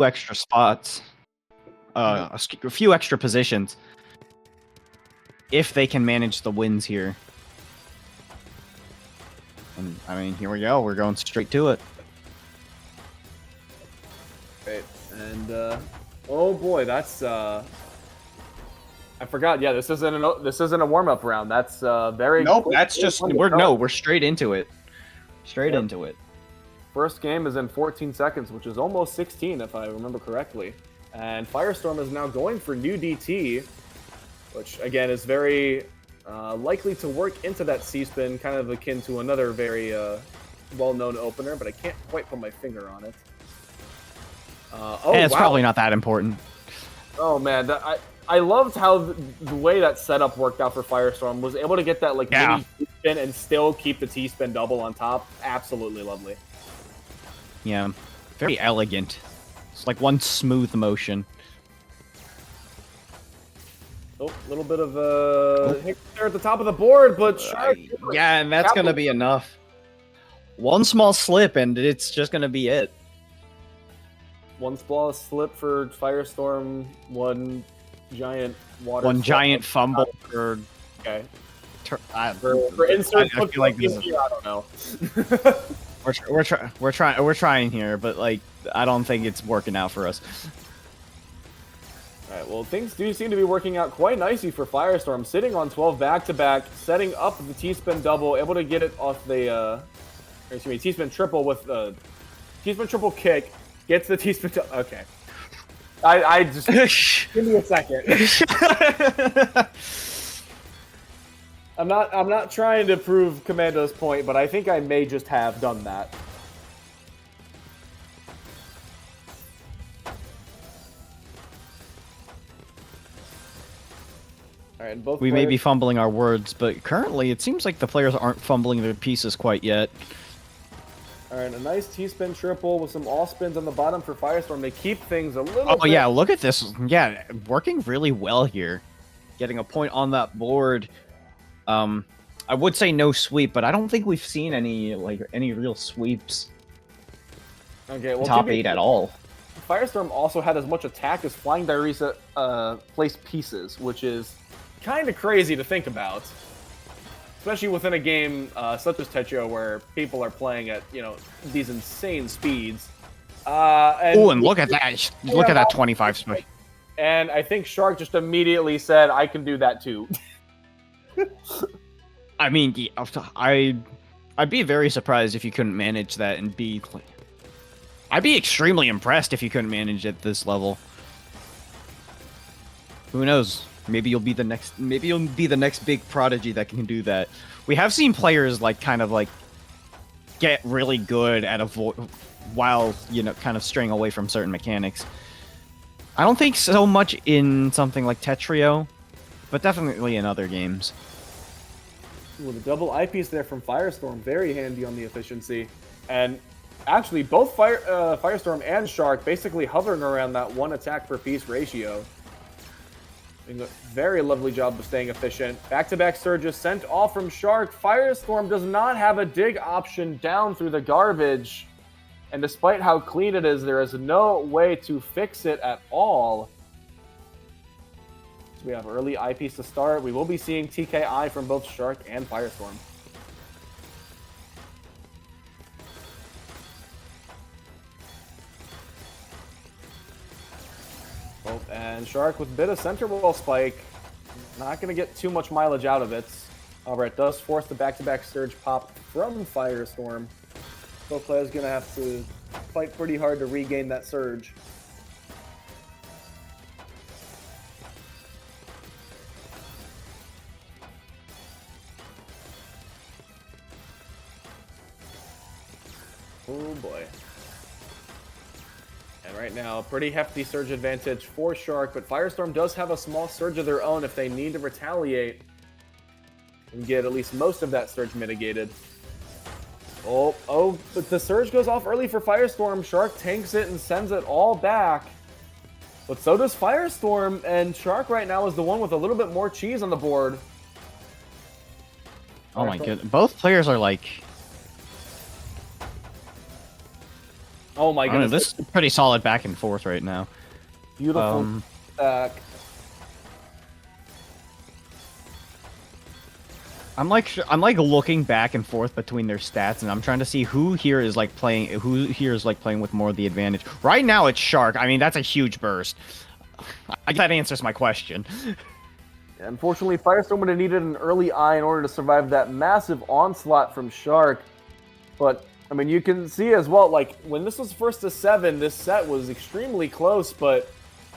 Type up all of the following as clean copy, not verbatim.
extra spots, a few extra positions, if they can manage the wins here. And I mean, here we go. We're going straight to it. Right, and oh boy, that's I forgot. Yeah, this isn't a warm-up round. That's very. Nope, that's just we're straight into it. Straight into it. First game is in 14 seconds, which is almost 16 if I remember correctly. And FIRESTORM is now going for new DT, which again is very likely to work into that C-spin, kind of akin to another very well-known opener, but I can't quite put my finger on it. It's probably not that important. Oh man, I loved how the way that setup worked out for FIRESTORM. Was able to get that like mini T-spin and still keep the T-spin double on top. Absolutely lovely. Yeah, very elegant. It's like one smooth motion. Oh, a little bit of a hiccup there at the top of the board, but yeah, and that's gonna be enough. One small slip, and it's just gonna be it. One small slip for FIRESTORM. One giant water. One giant fumble for. Okay. For insert. I feel like this is, I don't know. we're trying here, but like I don't think it's working out for us. All right, well, things do seem to be working out quite nicely for FIRESTORM, sitting on 12 back-to-back, setting up the T-spin double, able to get it off the, T-spin triple with the T-spin triple kick, gets the T-spin. Okay, I just give me a second. I'm not trying to prove Commando's point, but I think I may just have done that. All right, both we may be fumbling our words, but currently it seems like the players aren't fumbling their pieces quite yet. All right, a nice T-spin triple with some all spins on the bottom for FIRESTORM. They keep things a little. Oh yeah, look at this. Yeah, working really well here, getting a point on that board. I would say no sweep, but I don't think we've seen any real sweeps. Okay, well, top 8 at all. FIRESTORM also had as much attack as FlyingDiarrhea placed pieces, which is kind of crazy to think about, especially within a game such as Tetris, where people are playing at these insane speeds. And look at that! Look at that 25 spike. And I think Shark just immediately said, "I can do that too." I mean, I'd be very surprised if you couldn't manage that and be. I'd be extremely impressed if you couldn't manage it at this level. Who knows? Maybe you'll be the next. Maybe you'll be the next big prodigy that can do that. We have seen players kind of get really good at while kind of straying away from certain mechanics. I don't think so much in something like Tetris, but definitely in other games. Well, the double eyepiece there from FIRESTORM, very handy on the efficiency. And actually, both FIRESTORM and Shark basically hovering around that one attack per piece ratio. Doing a very lovely job of staying efficient. Back-to-back surges sent off from Shark. FIRESTORM does not have a dig option down through the garbage. And despite how clean it is, there is no way to fix it at all. So we have early eyepiece to start. We will be seeing TKI from both Shark and FIRESTORM. Oh, and Shark with a bit of center wall spike. Not going to get too much mileage out of it. However, it does force the back-to-back surge pop from FIRESTORM. Both players going to have to fight pretty hard to regain that surge. Oh boy. And right now, pretty hefty surge advantage for Shark, but FIRESTORM does have a small surge of their own if they need to retaliate and get at least most of that surge mitigated. Oh, but the surge goes off early for FIRESTORM. Shark tanks it and sends it all back. But so does FIRESTORM, and Shark right now is the one with a little bit more cheese on the board. Oh my goodness. Both players are Oh my I don't know, goodness. this is pretty solid back and forth right now. Beautiful stack. I'm like looking back and forth between their stats, and I'm trying to see who here is like playing with more of the advantage. Right now, it's Shark. I mean, that's a huge burst. I guess that answers my question. Unfortunately, FIRESTORM would have needed an early eye in order to survive that massive onslaught from Shark. But, I mean, you can see as well, like, when this was first to 7, this set was extremely close, but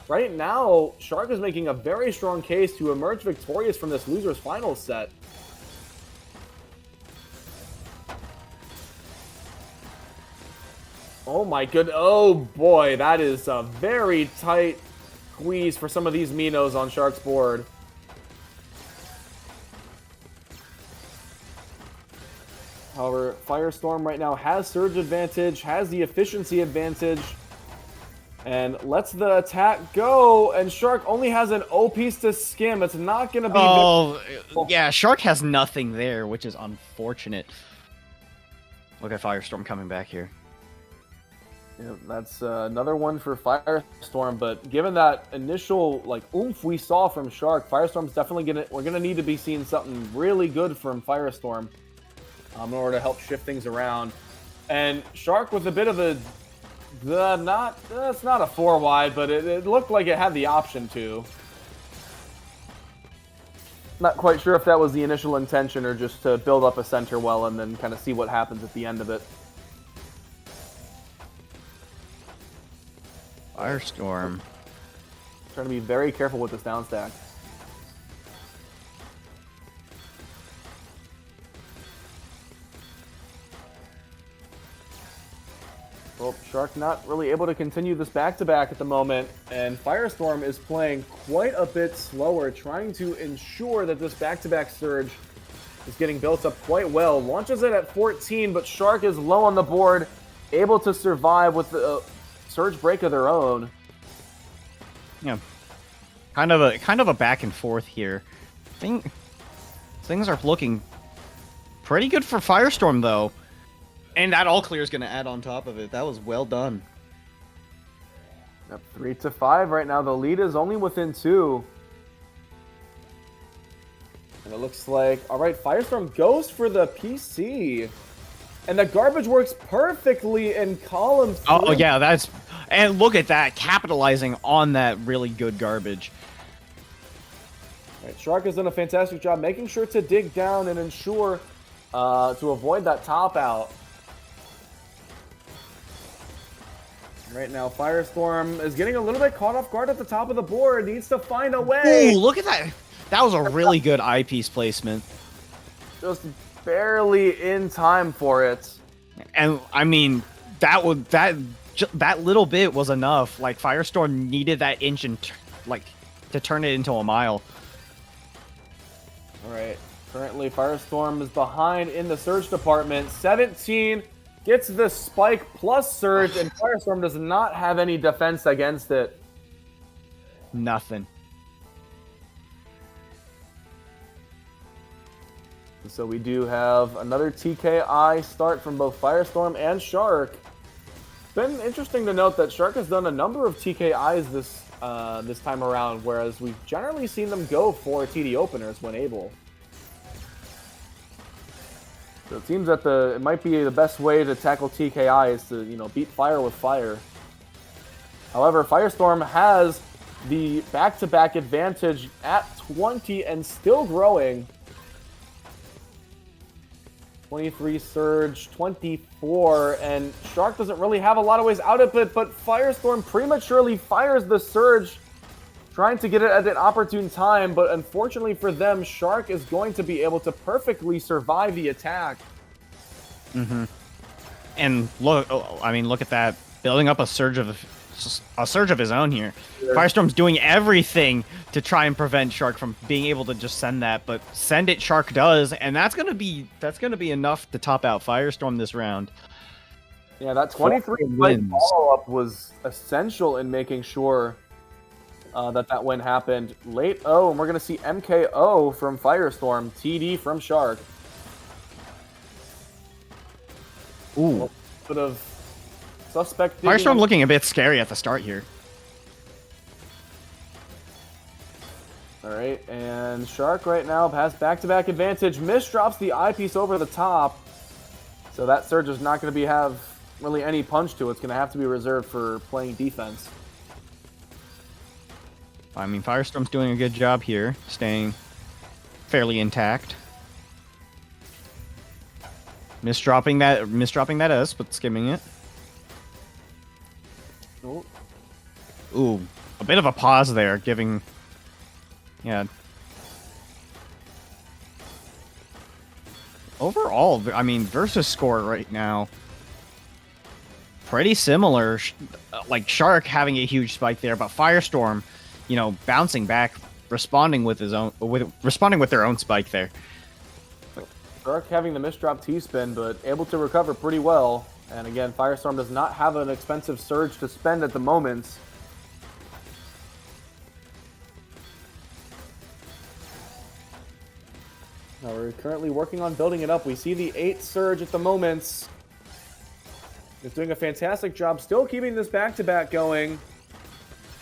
right now, Shark is making a very strong case to emerge victorious from this loser's finals set. Oh my good, oh boy, that is a very tight squeeze for some of these Minos on Shark's board. However, FIRESTORM right now has surge advantage, has the efficiency advantage, and lets the attack go, and Shark only has an O piece to skim. It's not going to be... Oh, yeah, Shark has nothing there, which is unfortunate. Look at FIRESTORM coming back here. Yeah, that's another one for FIRESTORM, but given that initial like oomph we saw from Shark, FIRESTORM's definitely we're gonna need to be seeing something really good from FIRESTORM in order to help shift things around. And Shark with a bit of a it's not a 4 wide, but it looked like it had the option to. Not quite sure if that was the initial intention or just to build up a center well and then kind of see what happens at the end of it. FIRESTORM. Trying to be very careful with this down stack. Well, Shark not really able to continue this back-to-back at the moment, and FIRESTORM is playing quite a bit slower, trying to ensure that this back-to-back surge is getting built up quite well. Launches it at 14, but Shark is low on the board, able to survive with the surge break of their own. Yeah, kind of a back and forth here. Things are looking pretty good for FIRESTORM though, and that all clear is going to add on top of it. That was well done. Up 3-5 right now. The lead is only within 2. And it looks like, all right, FIRESTORM goes for the PC. And the garbage works perfectly in column 3. Oh, yeah, and look at that, capitalizing on that really good garbage. All right, Shark has done a fantastic job making sure to dig down and ensure to avoid that top out. Right now, FIRESTORM is getting a little bit caught off guard at the top of the board. Needs to find a way. Ooh, look at that. That was a really good eyepiece placement. Just barely in time for it. And I mean, that little bit was enough. Like FIRESTORM needed that inch and to turn it into a mile. All right. Currently, FIRESTORM is behind in the surge department. 17 gets the spike plus surge, and FIRESTORM does not have any defense against it. Nothing. So we do have another TKI start from both FIRESTORM and Shark. It's been interesting to note that Shark has done a number of TKIs this time around, whereas we've generally seen them go for TD openers when able. So it seems that it might be the best way to tackle TKI is to, beat fire with fire. However, FIRESTORM has the back-to-back advantage at 20 and still growing. 23 surge, 24, and Shark doesn't really have a lot of ways out of it, but FIRESTORM prematurely fires the surge, trying to get it at an opportune time, but unfortunately for them, Shark is going to be able to perfectly survive the attack. Mm-hmm. And look at that, building up a surge of his own here. Yeah. FIRESTORM's doing everything to try and prevent Shark from being able to just send that, but send it Shark does, and that's gonna be enough to top out FIRESTORM this round. Yeah, that 23 follow-up was essential in making sure that win happened. Late O, and we're gonna see MKO from FIRESTORM, TD from Shark. Ooh. Bit of Suspect. digging Firestorm on- looking a bit scary at the start here. All right, and Shark right now has back-to-back advantage. Drops the eyepiece over the top. So that surge is not going to have really any punch to it. It's going to have to be reserved for playing defense. I mean, Firestorm's doing a good job here, staying fairly intact. Misdropping that S, but skimming it. Oh. Ooh, a bit of a pause there, giving... Yeah. Overall, I mean, versus score right now, pretty similar. Like, Shark having a huge spike there, but Firestorm, you know, bouncing back, responding with their own spike there. Shark having the misdrop T-spin, but able to recover pretty well. And again, Firestorm does not have an expensive surge to spend at the moment. Now we're currently working on building it up. We see the 8th surge at the moment. He's doing a fantastic job still keeping this back-to-back going.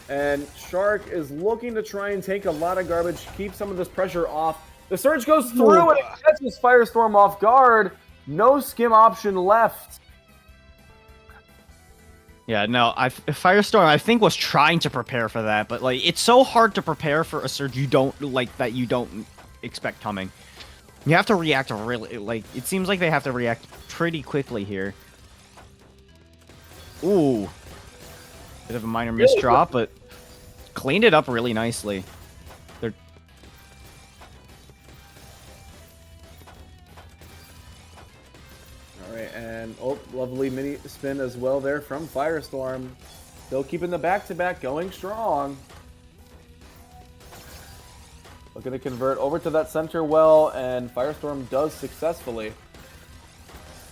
And Shark is looking to try and take a lot of garbage, keep some of this pressure off. The surge goes through and it catches Firestorm off guard. No skim option left. Yeah, no, Firestorm, I think, was trying to prepare for that, but, like, it's so hard to prepare for a surge you don't expect coming. You have to react really, like, it seems like they have to react pretty quickly here. Ooh. Bit of a minor misdrop, but cleaned it up really nicely. They're... Alright, and lovely mini spin as well there from Firestorm. Still keeping the back-to-back going strong. Looking to convert over to that center well, and Firestorm does successfully.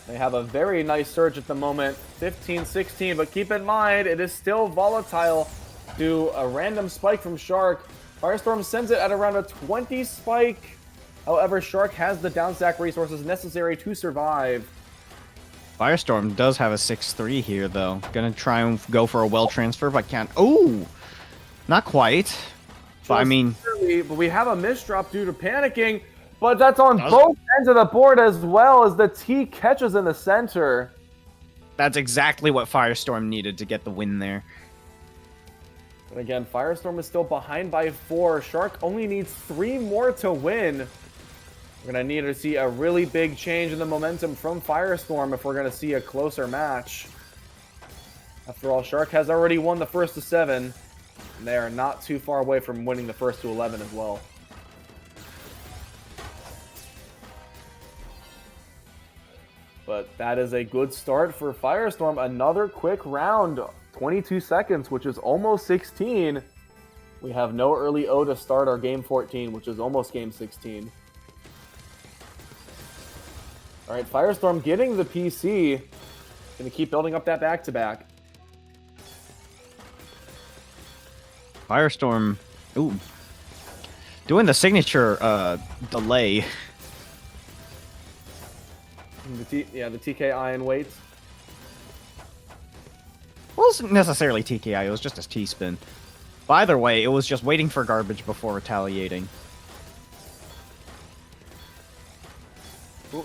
They have a very nice surge at the moment, 15-16, but keep in mind, it is still volatile to a random spike from Shark. Firestorm sends it at around a 20 spike. However, Shark has the downstack resources necessary to survive. Firestorm does have a 6-3 here, though. Gonna try and go for a well transfer, but can't. Oh! Not quite. But I mean... But we have a misdrop due to panicking, but that's on both ends of the board as well as the T catches in the center. That's exactly what Firestorm needed to get the win there. But again, Firestorm is still behind by 4. Shark only needs 3 more to win. We're going to need to see a really big change in the momentum from Firestorm if we're going to see a closer match. After all, Shark has already won the first to 7. And they are not too far away from winning the first to 11 as well. But that is a good start for Firestorm. Another quick round, 22 seconds, which is almost 16. We have no early O to start our game 14, which is almost game 16. All right, Firestorm getting the PC. Going to keep building up that back-to-back. Firestorm, ooh, doing the signature delay. The TK iron weights. Well, it wasn't necessarily TKI, it was just a T-spin. But either way, it was just waiting for garbage before retaliating. Ooh.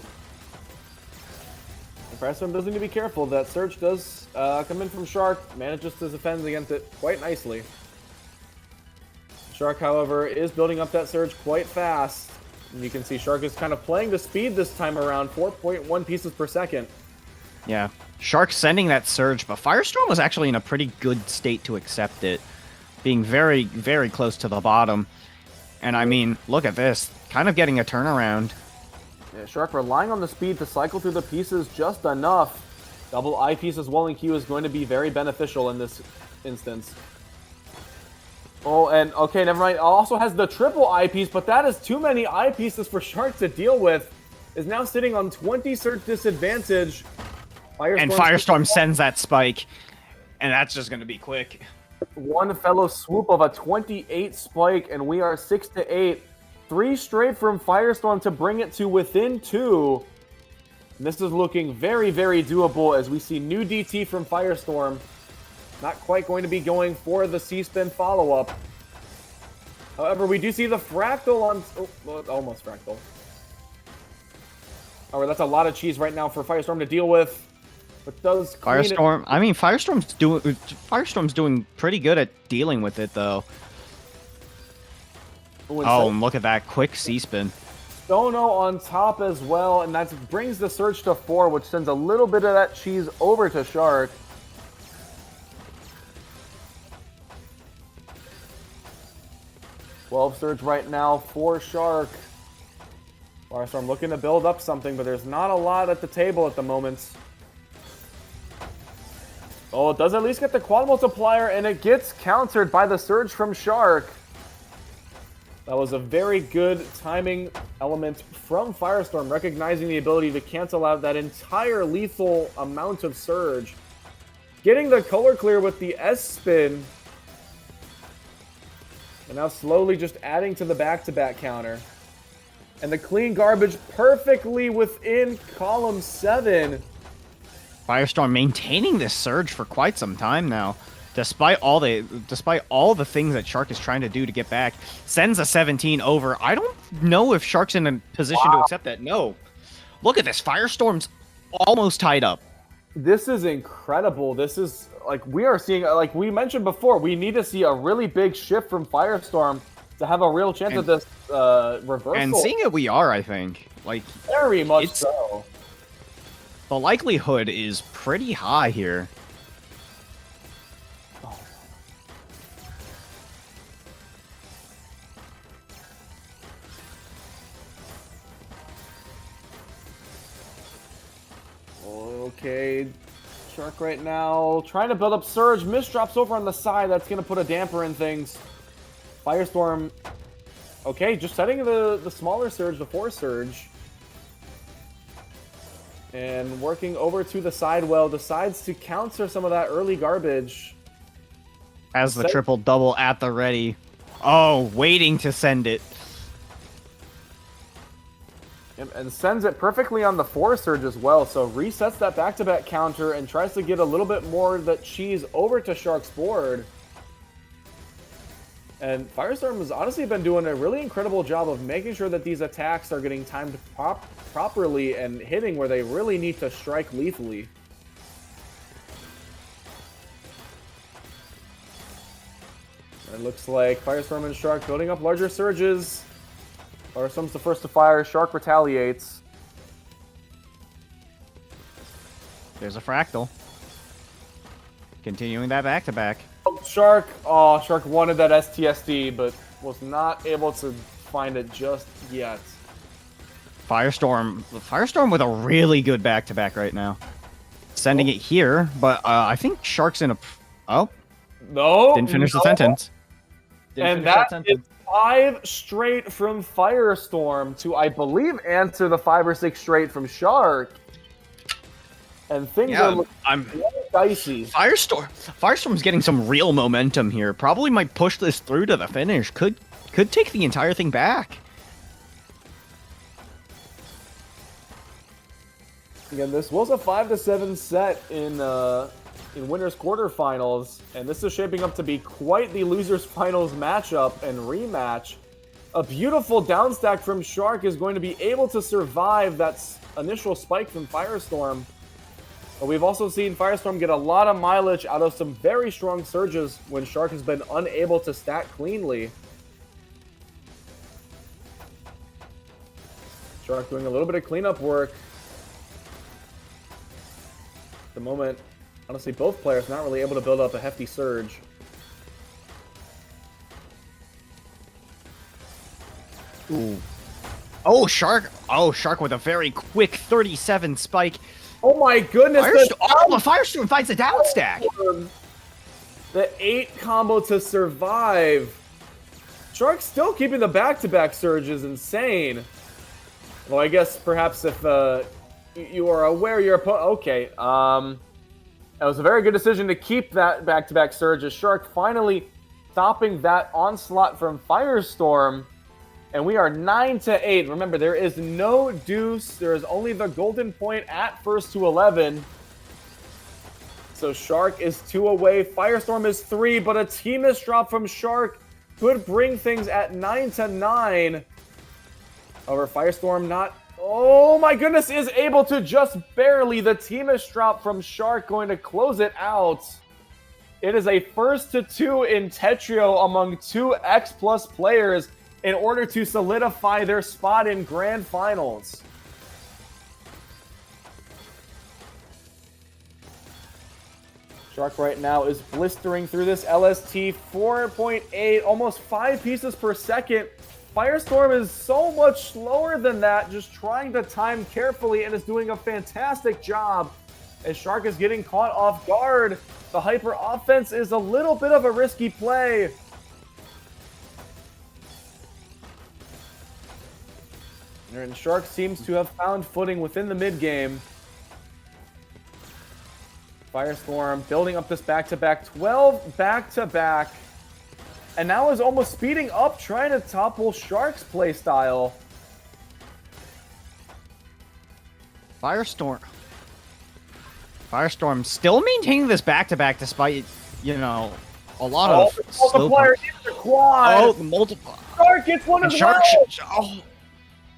Firestorm does need to be careful. That surge does come in from Shark, manages to defend against it quite nicely. Shark, however, is building up that surge quite fast. And you can see Shark is kind of playing the speed this time around, 4.1 pieces per second. Yeah, Shark sending that surge, but Firestorm was actually in a pretty good state to accept it. Being very, very close to the bottom. And I mean, look at this. Kind of getting a turnaround. Yeah, Shark relying on the speed to cycle through the pieces just enough. Double eyepiece as well in Q is going to be very beneficial in this instance. Oh, and okay, never mind. Also has the triple eyepiece, but that is too many eyepieces for Shark to deal with. Is now sitting on 20 surge disadvantage. Firestorm sends that spike, and that's just going to be quick. One fellow swoop of a 28 spike, and we are 6-8. 3 straight from Firestorm to bring it to within 2. And this is looking very, very doable as we see new DT from FIRESTORM. Not quite going to be going for the C-spin follow-up. However, we do see the fractal on... Oh, almost fractal. Alright, that's a lot of cheese right now for FIRESTORM to deal with. But does FIRESTORM... I mean, FIRESTORM's doing pretty good at dealing with it, though. Oh, and look at that quick C-spin. Stono on top as well, and that brings the surge to 4, which sends a little bit of that cheese over to Shark. Surge right now for Shark. FIRESTORM looking to build up something, but there's not a lot at the table at the moment. Oh, it does at least get the quad multiplier, and it gets countered by the surge from Shark. That was a very good timing element from FIRESTORM, recognizing the ability to cancel out that entire lethal amount of surge. Getting the color clear with the S-spin. And now slowly just adding to the back-to-back counter. And the clean garbage perfectly within column 7. FIRESTORM maintaining this surge for quite some time now. Despite all the things that Shark is trying to do to get back, sends a 17 over. I don't know if Shark's in a position to accept that. No. Look at this. FIRESTORM's almost tied up. This is incredible. This is, like, we are seeing, like we mentioned before, we need to see a really big shift from FIRESTORM to have a real chance at this reversal. And seeing it, we are, I think. Like, very much so. The likelihood is pretty high here. Okay, Shark right now trying to build up surge. Misdrops over on the side. That's going to put a damper in things. FIRESTORM, okay, just setting the smaller surge, the 4 surge. And working over to the side well, decides to counter some of that early garbage. Has the triple double at the ready. Oh, waiting to send it. And sends it perfectly on the 4 surge as well. So resets that back-to-back counter and tries to get a little bit more of that cheese over to Shark's board. And FIRESTORM has honestly been doing a really incredible job of making sure that these attacks are getting timed properly and hitting where they really need to strike lethally. It looks like FIRESTORM and Shark building up larger surges. FIRESTORM's the first to fire. Shark retaliates. There's a fractal. Continuing that back-to-back. Shark. Oh, Shark wanted that STSD, but was not able to find it just yet. FIRESTORM with a really good back-to-back right now. Sending it here, but I think Shark's in a... Oh. No. Didn't finish the sentence. And that is 5 straight from FIRESTORM to, I believe, answer the 5 or 6 straight from Shark. And things are looking dicey. FIRESTORM's getting some real momentum here. Probably might push this through to the finish. Could take the entire thing back. Again, this was a 5-7 set in winners quarterfinals, and this is shaping up to be quite the losers finals matchup and rematch. A beautiful downstack from Shark is going to be able to survive that initial spike from FIRESTORM. But we've also seen FIRESTORM get a lot of mileage out of some very strong surges when Shark has been unable to stack cleanly. Shark doing a little bit of cleanup work. At the moment, honestly, both players not really able to build up a hefty surge. Ooh. Oh, Shark with a very quick 37 spike. Oh my goodness! FIRESTORM finds a down stack. The 8 combo to survive. Shark's still keeping the back-to-back surge is insane. Well, I guess perhaps if you are aware your opponent... Okay, it was a very good decision to keep that back-to-back surge as Shark finally stopping that onslaught from FIRESTORM. And we are 9-8. Remember, there is no deuce. There is only the golden point at first to 11. So Shark is 2 away. Firestorm is 3, but a team-miss drop from Shark could bring things at 9-9. However, Firestorm not... Oh my goodness, is able to just barely. The team-miss drop from Shark going to close it out. It is a 1-2 in Tetrio among 2 X+ players in order to solidify their spot in Grand Finals. Shark right now is blistering through this LST 4.8, almost 5 pieces per second. Firestorm is so much slower than that, just trying to time carefully and is doing a fantastic job as Shark is getting caught off guard. The hyper offense is a little bit of a risky play. And Shark seems to have found footing within the mid-game. Firestorm building up this back-to-back, 12 back-to-back. And now is almost speeding up, trying to topple Shark's playstyle. Firestorm still maintaining this back-to-back despite, you know, a lot of multiplier into the quad. Oh, the multiplier. Shark gets one as well.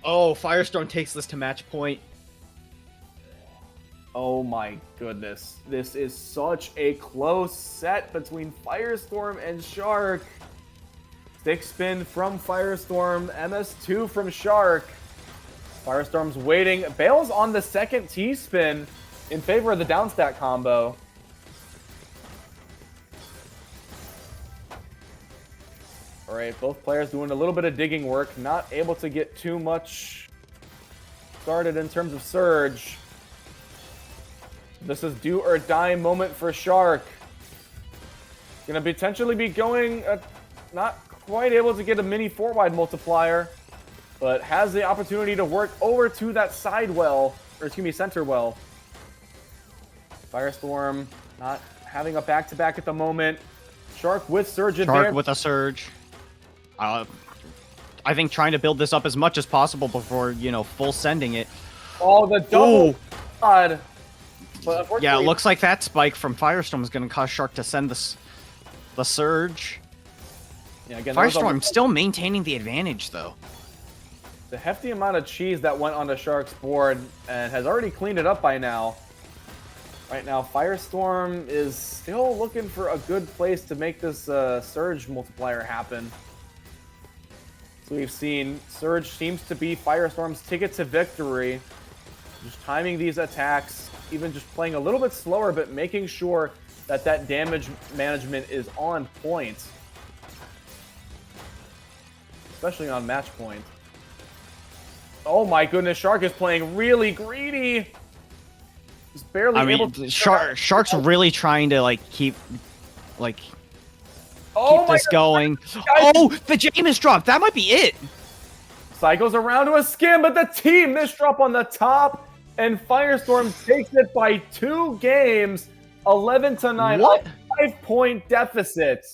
Oh, Firestorm takes this to match point. Oh my goodness. This is such a close set between Firestorm and Shark. Stick spin from Firestorm, MS2 from Shark. Firestorm's waiting, bails on the second T-spin in favor of the downstack combo. Alright, both players doing a little bit of digging work, not able to get too much started in terms of Surge. This is do or die moment for Shark. Gonna potentially be going, not quite able to get a mini 4-wide multiplier, but has the opportunity to work over to that side well, or excuse me, center well. Firestorm not having a back-to-back at the moment. Shark with Surge advantage. Shark with a Surge. I think trying to build this up as much as possible before, you know, full sending it. Oh, the double. God. Yeah, it looks like that spike from Firestorm is going to cause Shark to send the Surge. Yeah, again, Firestorm still maintaining the advantage, though. The hefty amount of cheese that went onto Shark's board and has already cleaned it up by now. Right now, Firestorm is still looking for a good place to make this Surge multiplier happen. So we've seen Surge seems to be Firestorm's ticket to victory. Just timing these attacks, even just playing a little bit slower, but making sure that that damage management is on point. Especially on match point. Oh my goodness, Shark is playing really greedy. Just barely able to... Shark's really trying to, like, keep this going. Oh, the Jameis drop. That might be it. Cycles around to a skim, but the team misdrop on the top, and Firestorm takes it by 2 games, 11-9, What? a 5-point deficit.